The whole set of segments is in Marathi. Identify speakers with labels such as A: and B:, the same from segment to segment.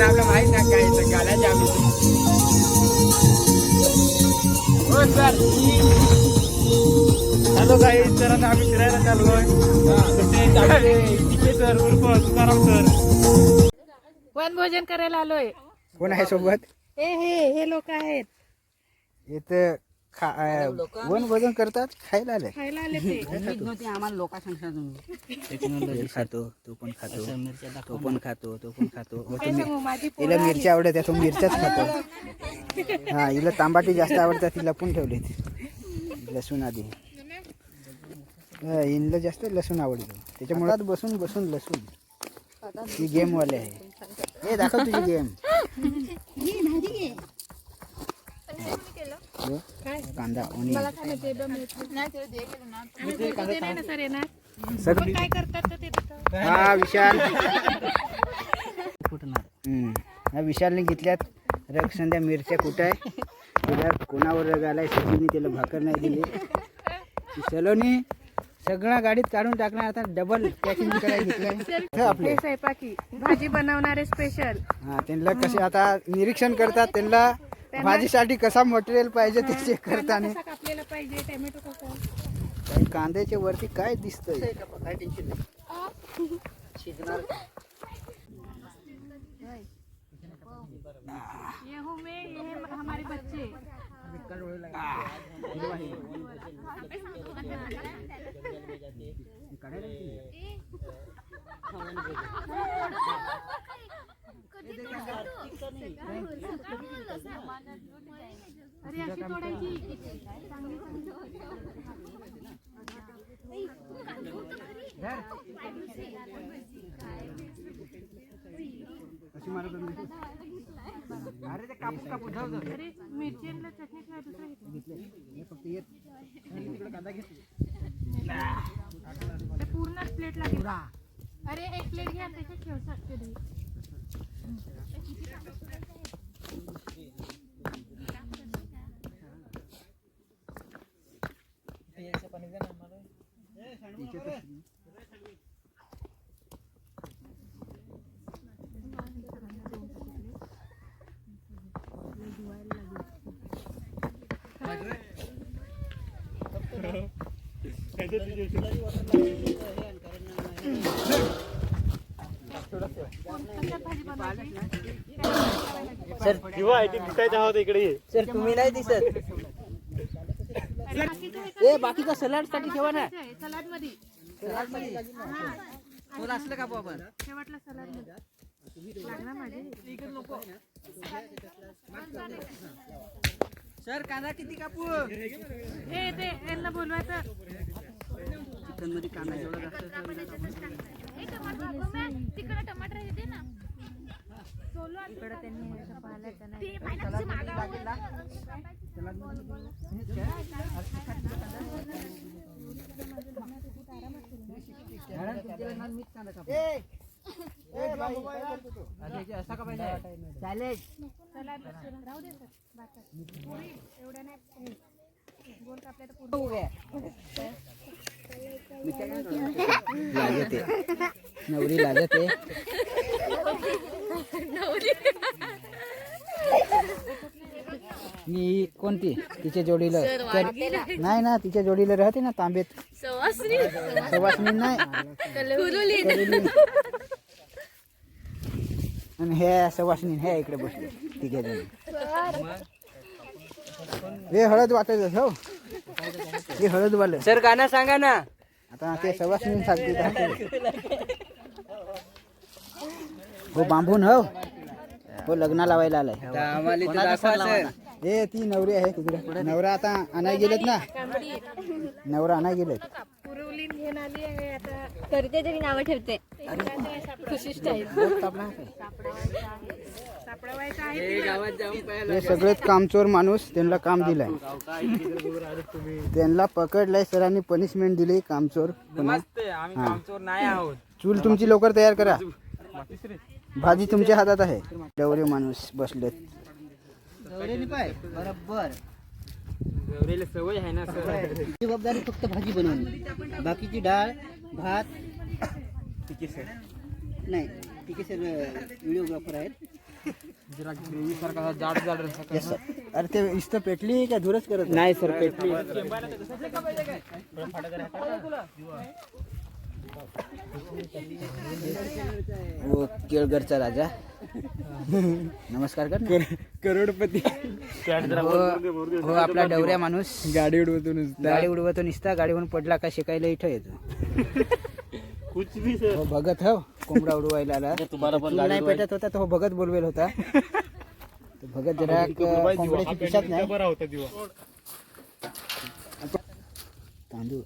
A: पण आपलं माहित नाही काय इथं घालायचे आम्ही. हो सर. हॅलो काही तर आता आम्ही फिरायला चाललोय. तसे सर उर्फ तुकाराम सर.
B: वनभोजन करायला आलोय.
C: कोण आहे सोबत?
B: हे लोक आहेत.
C: इथं वनभोजन करतात, खायला आले.
B: खायला आले ते.
D: आम्हाला लोका सांगता
C: हे खातो, तो पण खातो, तो पण खातो, तो पण खातो.
B: काय सांगू, माझी
C: हिला मिरच्या आवडतात, तो मिरच्याच खातो. हा, हिला तांबाटी जास्त आवडतात, ती लपून ठेवलीत लसूण आधी. हिला जास्त लसूण आवडतो, त्याच्यामुळे बसून बसून लसूण. ही गेम वाले आहे. हे दाखव तुझी गेम. कांदा
B: काय करतात ते.
C: हा विशाल. हा विशालने घेतल्यात रग. संध्या मिरच्या कुठं आहे, तिला कोणावर रग आलाय. सचिनने तिला भाकर नाही दिली. सलोनी सगळं गाडीत काढून टाकणार. आता डबल पॅकिंग करायला घेतलंय आपले
B: स्वयंपाकी भाजी बनवणारे स्पेशल.
C: हा, त्यांना कसे आता निरीक्षण करतात, त्यांना भाजीसाठी कसा मटेरियल पाहिजे ते चेक करताना.
B: कापलेला पाहिजे, टोमॅटो कसा.
C: काही कांद्याच्या वरती काय दिसतंय.
D: काय टेन्शन नाही, शिजणार.
B: ये हमारे बच्चे. अरे अशी तोडायची.
C: अरे ते कापूस कापूस जाऊ जाऊ.
B: अरे मिरचीला चटणी काय दुसरं
C: फक्त येत तिकडे कांदा घेतली.
B: ते पूर्ण प्लेट लागेल. अरे एक प्लेट घ्या, त्याच्यात ठेव शकते दही.
D: सर
A: किंवा दिसायचं आहोत इकडे.
D: सर तुम्ही नाही दिसत. ए बाकीचा सलाड साठी ठेवा ना.
B: सलाड मध्ये
D: सलाड मध्ये थोडं असलं का आपण
B: शेवटला सलाड मध्ये लागणार माझे.
D: सर कांदा किती कापू.
B: हे ते यांना बोलवायचं.
D: चिकन मध्ये कांदा जेवढा जास्त
B: तिकडे टमाटर येते ना. इकडे त्यांनी
D: असा का पाहिजे चालेल.
B: राहू दे सर. एवढ्या नाही गोल कापल्या तर पूर्ण.
C: लाजते नवरी, लाजते. मी कोणती तिच्या जोडीला नाही ना, तिच्या जोडीला राहते ना तांबेत. सवासनी नाही. आणि हे सवासनी हे इकडे बसले तिघे जण. हे हळद वाटत हो, हे हळद वाले.
D: सर गाणं सांगा ना.
C: आता ते सवासनी सांगते. हो बांबून हो, हो लग्न लावायला आलाय. हे ती नवरी आहे तिकडे. नवरा आता आणाय गेलेत ना, नवरा आणाय गेलेत.
B: पुरवलीन घेऊन आली आहे आता.
E: करते तरी नावं ठेवते.
B: खुशिष्ट आहे. सापडवायचं आहे.
C: हे सगळेच कामचोर माणूस, त्यांना काम दिलंय. त्यांना पकडलंय सरांनी, पनिशमेंट दिली कामचोर. चूल तुमची लवकर तयार करा, भाजी तुमच्या हातात आहे. डवरे माणूस बसलेत.
D: बरोबर
A: सवय आहे ना.
D: जबाबदारी फक्त भाजी बनवणे, बाकीची डाळ भात. नाही ठीक आहे सर, व्हिडिओग्राफर आहेत.
A: जरा ग्रेव्ही सारखा जाड जाड
C: Yes, sir. अरे ते इस्त पेटली का धुरच करत आहे?
A: नाही सर पेटली
C: हो केळगरचा राजा नमस्कार कर ना.
A: करोडपती
C: हो आपला डवऱ्या माणूस
A: गाडी उडवतो
C: गाडी उडवतो निसता गाडीवरून पडला का शिकायला इथं येतो
A: कुछ भी सर
C: हो भगत हो कोंबडा उडवायला आला चूल नाही पेटत होता तो हो भगत बोलवेल होता तो भगत जरा कोंबड्याची पिशाच नाही
A: बरा होता दिवा
C: तांदूळ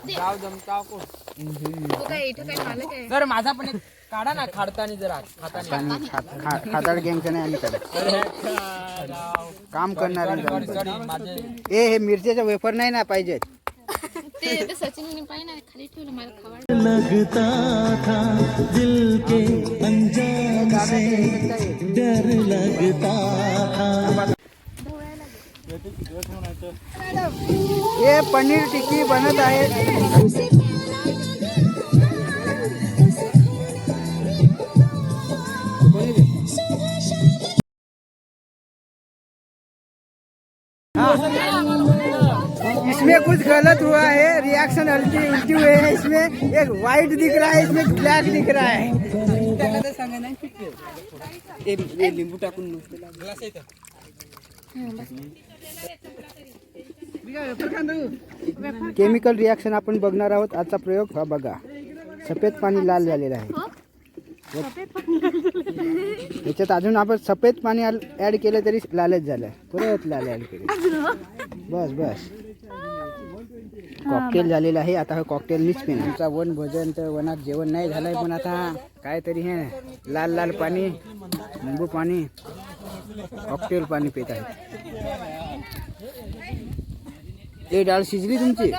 A: गाव जमताव को
B: तो काय इथं काय मालक आहे
A: सर माझा पण एक काढा ना खाडतानी जरा खातानी
C: खाताड गँगचं नाही आम्ही करत काम करणारे
A: सॉरी माझे
C: हे मिरच्याचा वेफर नाही ना पाहिजेत
B: ते सचिन पाहिजे ना खाली ठेवलं मला खवड
E: लगता था दिल के अंजाम से डर लगता था
C: हे पनीर टिक्की बनत आहे इसमें कुछ गलत हुआ है रिएक्शन उल्टी हुए है इसमें एक वाइट दिख रहा है इसमें ब्लैक दिख रहा है
A: लिंबू टाकून
C: केमिकल रिॲक्शन आपण बघणार आहोत आजचा प्रयोग हा बघा सफेद पाणी लाल झालेलं आहे याच्यात अजून आपण सफेद पाणी ऍड केलं तरी लालच झालं परत लाल ऍड केली बस बस कॉकटेल झालेलं आहे आता हा कॉकटेल मीच पिणार आमचा वन भोजन तर वनात जेवण नाही झालंय पण आता काहीतरी हे लाल लाल पाणी लिंबू पाणी कॉकटेल पाणी पित आहे ते डाळ शिजली तुमची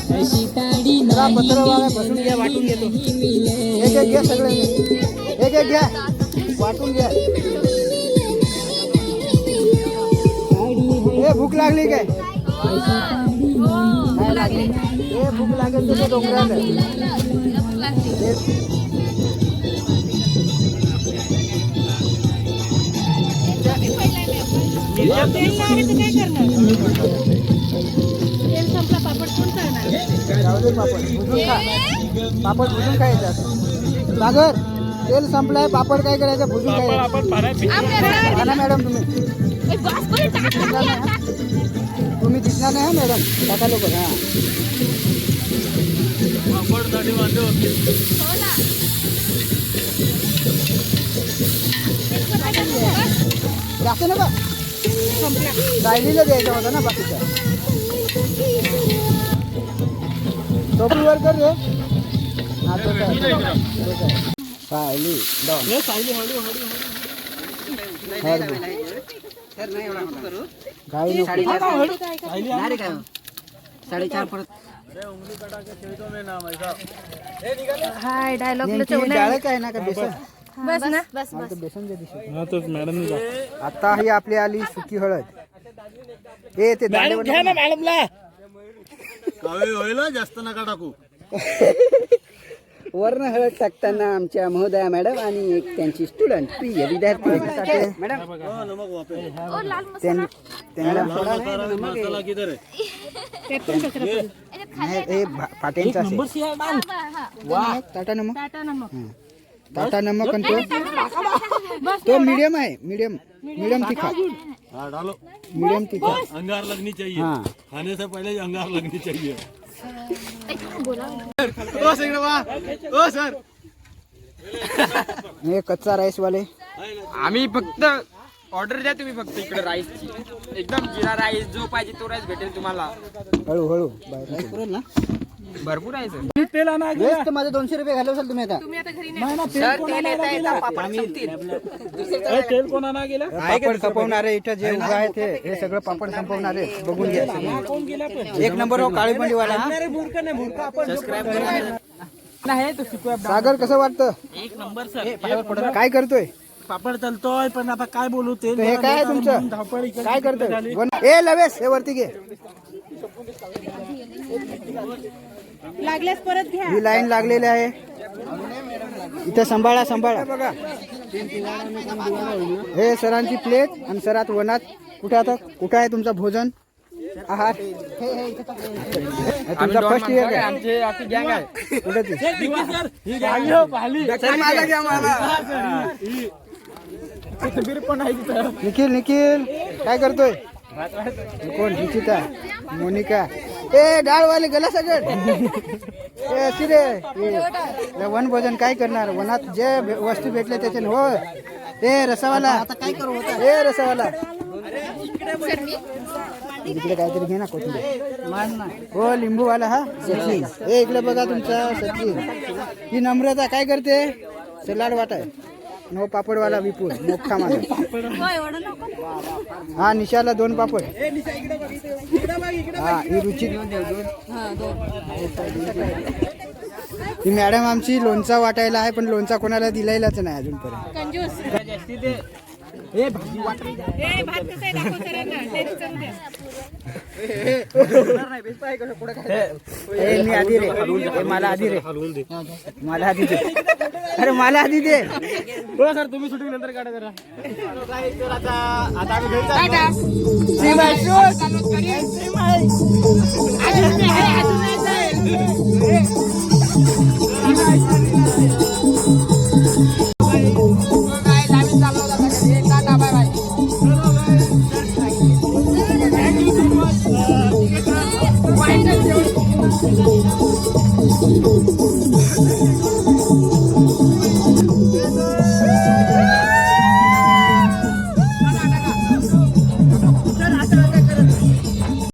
C: जरा पत्रावाला बसून घ्या वाटून घेतो एक एक घ्या सगळे एक एक घ्या वाटून घ्या हे भूक लागली काय नाही लागली हे भूक लागेल तुझ्या डोंगराला
B: तेल संपला पापड कोण करणार
C: जाऊ दे पापड भुजून खा पापड भुजून खायचं सागर तेल संपलाय पापड काय करायचं भुजून खायचं खाना मॅडम तुम्ही दिसणार नाही मॅडम टाका लोक हा जास्त नका राहिलेलं द्यायचं होतं ना बाकीच्या टोपीवर कर रे हा सायली
D: साडेचार परत
B: हाय डायलॉग
C: डाळ काय ना का बेसन
B: बस ना बस
C: मला तर बेसन दे दिसत आता ही आपली आली सुकी हळद हे ते दाढेवर
A: मॅडमला
E: जास्त नका टाकू
C: वर्ण हळद टाकताना आमच्या महोदया मॅडम आणि एक त्यांची स्टुडंट प्रिय विद्यार्थी मॅडम त्यांना हे पाट्यांचा टाटा नमक टाटा नमक आणि तो मीडियम आहे मीडियम तीखा मीडियम तीखा
E: अंगार लगनी चाहिए
C: हाँ
E: खाने से पहले अंगार लगनी चाहिए
A: ओ सर
C: हे कच्चा राईस वाले
A: आम्ही फक्त ऑर्डर द्या तुम्ही फक्त इकडे राईसची एकदम जिरा राईस जो पाहिजे तो राईस भेटेल तुम्हाला
C: हळूहळू बाहेर
D: ना
A: भरपूर आहे सर
C: वेस्ट तर माझे 200 रुपये घालवसाल तुम्ही आता
A: तेल कोणा गेला
C: पापड संपवणारे इथं जे उभं आहे ते हे सगळं पापड संपवणारे बघून घ्या एक नंबर हो काळी मंडीवाला सागर कसं वाटतं
A: एक नंबर सर
C: काय करतोय
E: पापड चालतोय पण आता काय बोलू ते
C: हे काय आहे तुमचं काय करतोय ए लवेश हे वरती घे
B: लागल्यास परत घ्या.
C: ही लाईन लागलेली आहे इथं. सांभाळा सांभाळा बघा. हे सरांची प्लेट आणि सरात वनात. कुठं आहे तुमचं भोजन आहार? तुमचा फर्स्ट इयर काय?
A: आमचे आपली गँग आहे.
C: कुठे ती? निखिल निखिल काय करतोय? कोण? निकिता, मोनिका. ए डाळवाले गेला सगळं. ए अशी रे हे वन भोजन काय करणार? वनात जे वस्तू भेटले त्याचे हो. ए रसावाला आता काय करू? ए रसावाला इकडे काहीतरी घे ना कोथिंबीर. हो लिंबूवाला. हा सचिन. ए इकडे बघा तुमचा सचिन. ही नम्रता काय करते? सलाड वाटाय. नो पापडवाला विपुल मोठा माझा. हा निशाला 2 पापड. हा ही रुची. ही मॅडम आमची लोणचा वाटायला आहे पण लोणचा कोणाला दिलायलाच नाही अजूनपर्यंत.
B: ए, भात कसं आहे दाखव सरांना. टेस्ट करून द्या.
C: ए मी आधी रे. ए, मला आधी रे. मला आधी दे. अरे मला आधी दे.
A: सर तुम्ही शूटिंग नंतर काढा जरा.
B: Why